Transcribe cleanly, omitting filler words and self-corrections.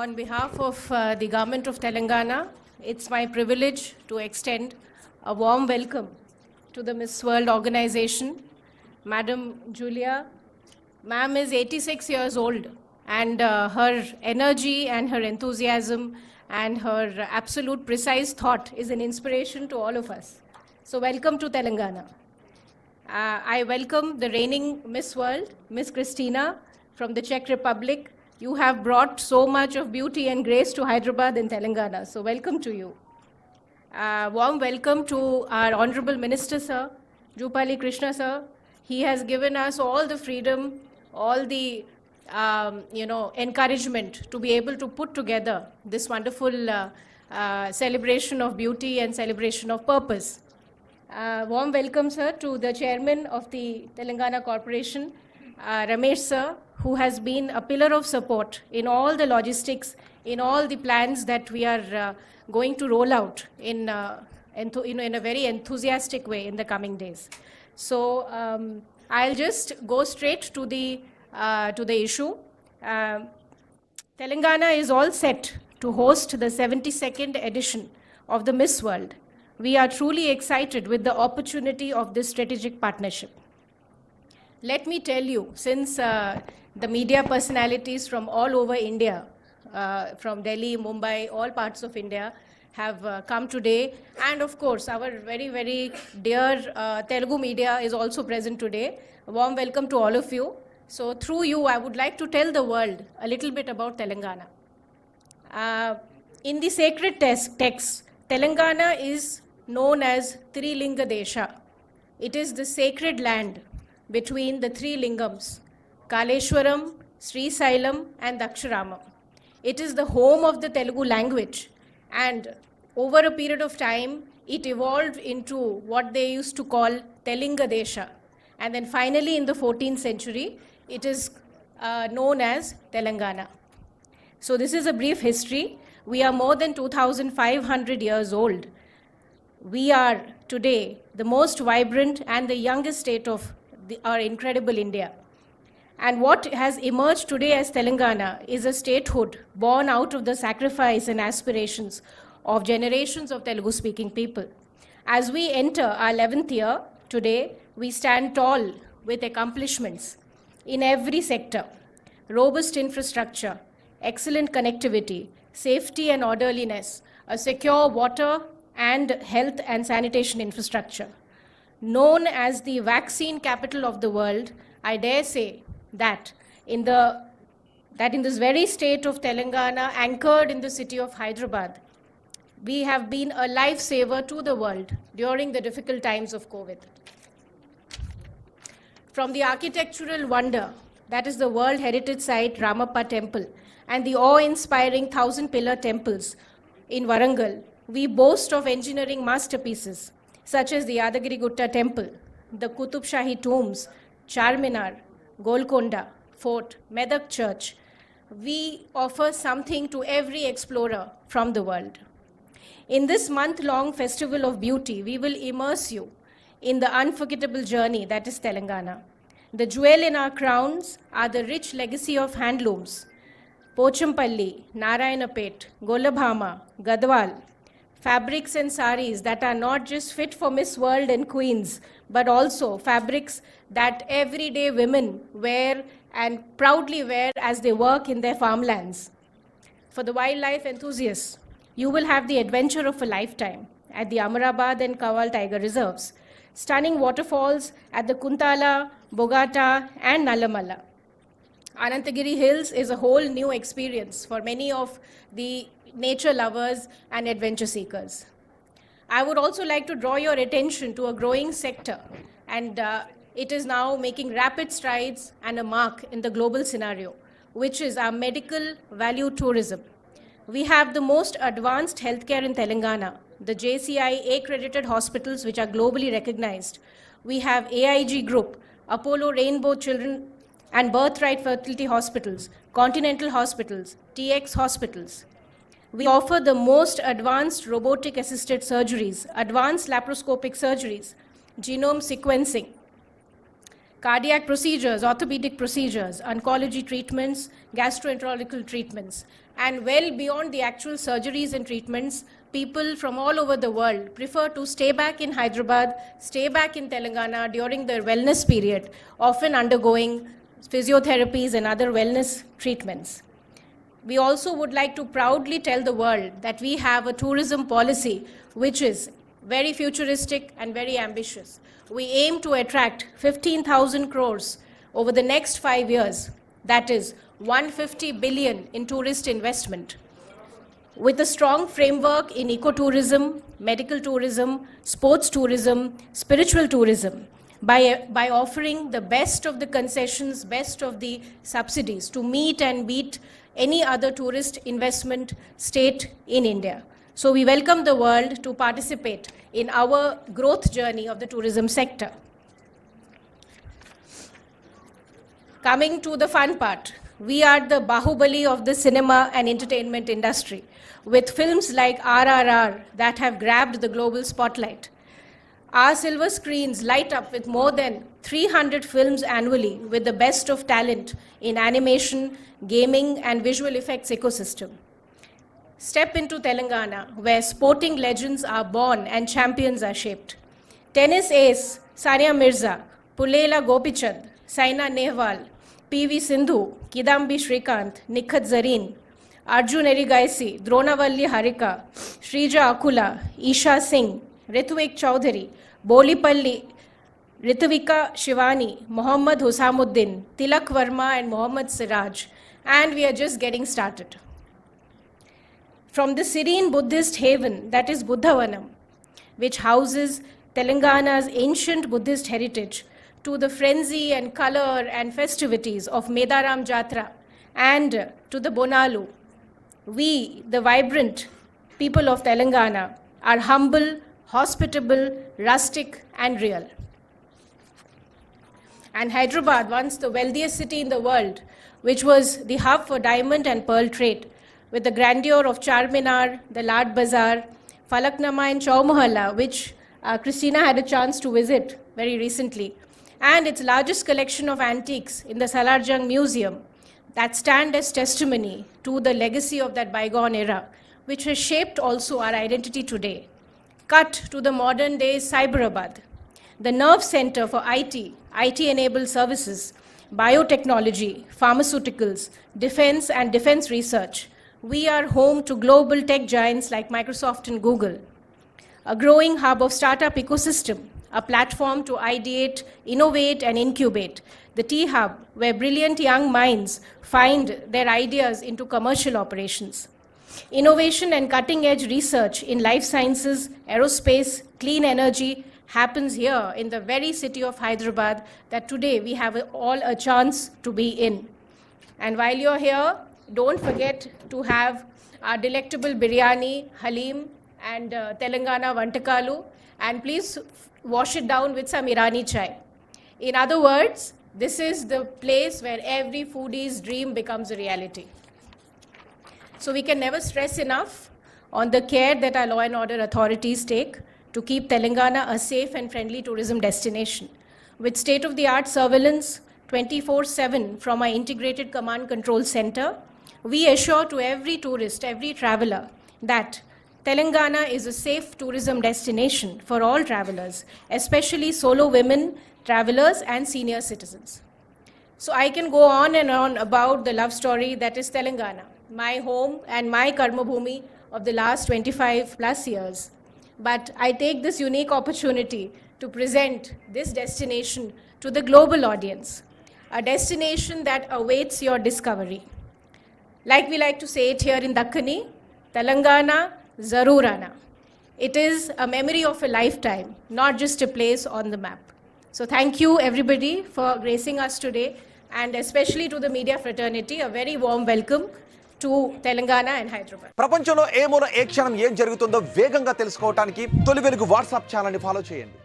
On behalf of the Government of Telangana, it's my privilege to extend a warm welcome to the Miss World organization. Madam Julia, ma'am is 86 years old, and her energy and her enthusiasm and her absolute precise thought is an inspiration to all of us. So welcome to Telangana. I welcome the reigning Miss World, Miss Christina from the Czech Republic. You have brought so much of beauty and grace to Hyderabad and Telangana, so welcome to you. Warm welcome to our Honorable Minister, Sir, Jupali Krishna, Sir. He has given us all the freedom, all the encouragement to be able to put together this wonderful celebration of beauty and celebration of purpose. Warm welcome, sir, to the chairman of the Telangana Corporation, Ramesh, sir, who has been a pillar of support in all the logistics, in all the plans that we are going to roll out in a very enthusiastic way in the coming days. So I'll just go straight to the issue. Telangana is all set to host the 72nd edition of the Miss World. We are truly excited with the opportunity of this strategic partnership. Let me tell you, since the media personalities from all over India, from Delhi, Mumbai, all parts of India, have come today, and of course our very, very dear Telugu media is also present today. A warm welcome to all of you. So through you, I would like to tell the world a little bit about Telangana. In the sacred text, Telangana is known as Trilinga Desha. It is the sacred land between the three lingams, Kaleshwaram, Sri Sailam and Daksharamam. It is the home of the Telugu language, and over a period of time, it evolved into what they used to call Telinga Desha. And then finally in the 14th century, it is known as Telangana. So this is a brief history. We are more than 2,500 years old. We are today the most vibrant and the youngest state of our incredible India. And what has emerged today as Telangana is a statehood born out of the sacrifice and aspirations of generations of Telugu-speaking people. As we enter our 11th year today, we stand tall with accomplishments in every sector: robust infrastructure, excellent connectivity, safety and orderliness, a secure water and health and sanitation infrastructure. Known as the vaccine capital of the world, I dare say that in this very state of Telangana, anchored in the city of Hyderabad, we have been a lifesaver to the world during the difficult times of COVID. From the architectural wonder, that is the World Heritage Site Ramappa Temple, and the awe-inspiring 1,000-pillar temples in Warangal, we boast of engineering masterpieces such as the Yadagiri Gutta Temple, the Qutub Shahi tombs, Charminar, Golconda Fort, Medak Church. We offer something to every explorer from the world. In this month-long festival of beauty, we will immerse you in the unforgettable journey that is Telangana. The jewel in our crowns are the rich legacy of handlooms: Pochampalli, Narayanapet, Golabhama, Gadwal, fabrics and saris that are not just fit for Miss World and Queens, but also fabrics that everyday women wear and proudly wear as they work in their farmlands. For the wildlife enthusiasts, you will have the adventure of a lifetime at the Amarabad and Kawal Tiger Reserves, stunning waterfalls at the Kuntala, Bogata and Nalamala. Anantagiri Hills is a whole new experience for many of the nature lovers and adventure seekers. I would also like to draw your attention to a growing sector, and it is now making rapid strides and a mark in the global scenario, which is our medical value tourism. We have the most advanced healthcare in Telangana, the JCI accredited hospitals which are globally recognized. We have AIG Group, Apollo Rainbow Children and Birthright Fertility Hospitals, Continental Hospitals, TX Hospitals. We offer the most advanced robotic-assisted surgeries, advanced laparoscopic surgeries, genome sequencing, cardiac procedures, orthopedic procedures, oncology treatments, gastroenterological treatments, And well beyond the actual surgeries and treatments, people from all over the world prefer to stay back in Hyderabad, stay back in Telangana during their wellness period, often undergoing physiotherapies and other wellness treatments. We also would like to proudly tell the world that we have a tourism policy which is very futuristic and very ambitious. We aim to attract 15,000 crores over the next 5 years, that is 150 billion in tourist investment. With a strong framework in ecotourism, medical tourism, sports tourism, spiritual tourism, by offering the best of the concessions, best of the subsidies to meet and beat any other tourist investment state in India. So we welcome the world to participate in our growth journey of the tourism sector. Coming to the fun part, we are the Bahubali of the cinema and entertainment industry, with films like RRR that have grabbed the global spotlight. Our silver screens light up with more than 300 films annually with the best of talent in animation, gaming, and visual effects ecosystem. Step into Telangana, where sporting legends are born and champions are shaped. Tennis ace Sania Mirza, Pulela Gopichand, Saina Nehwal, PV Sindhu, Kidambi Srikanth, Nikhat Zareen, Arjun Erigaisi, Dronavalli Harika, Shrija Akula, Isha Singh, Ritvik Chaudhary, Bolipalli, Ritvika Shivani, Mohammad Husamuddin, Tilak Verma, and Mohammad Siraj. And we are just getting started. From the serene Buddhist haven, that is Buddhavanam, which houses Telangana's ancient Buddhist heritage, to the frenzy and color and festivities of Medaram Jatra, and to the Bonalu, we, the vibrant people of Telangana, are humble, hospitable, rustic, and real. And Hyderabad, once the wealthiest city in the world, which was the hub for diamond and pearl trade, with the grandeur of Charminar, the Lad Bazaar, Falaknama and Chowmahalla, which Christina had a chance to visit very recently, and its largest collection of antiques in the Salarjung Museum that stand as testimony to the legacy of that bygone era, which has shaped also our identity today. Cut to the modern day Cyberabad, the nerve center for IT-enabled services, biotechnology, pharmaceuticals, defense and defense research. We are home to global tech giants like Microsoft and Google. A growing hub of startup ecosystem, a platform to ideate, innovate, and incubate. The T-Hub, where brilliant young minds find their ideas into commercial operations. Innovation and cutting-edge research in life sciences, aerospace, clean energy happens here in the very city of Hyderabad that today we have all a chance to be in. And while you're here, don't forget to have our delectable biryani, halim, and Telangana Vantakalu, and please wash it down with some Irani chai. In other words, this is the place where every foodie's dream becomes a reality. So we can never stress enough on the care that our law and order authorities take to keep Telangana a safe and friendly tourism destination. With state-of-the-art surveillance 24/7 from our integrated command control center, we assure to every tourist, every traveler, that Telangana is a safe tourism destination for all travelers, especially solo women travelers and senior citizens. So I can go on and on about the love story that is Telangana, my home and my karma bhumi of the last 25 plus years. But I take this unique opportunity to present this destination to the global audience, a destination that awaits your discovery. Like we like to say it here in Dakkani, Telangana Zarur Aana. It is a memory of a lifetime, not just a place on the map. So thank you everybody for gracing us today, and especially to the media fraternity, a very warm welcome to Telangana and Hyderabad. ప్రపంచంలో ఏ మూల ఏ క్షణం ఏం జరుగుతుందో వేగంగా తెలుసుకోవడానికి తొలి వెలుగు WhatsApp channel ని ఫాలో చేయండి.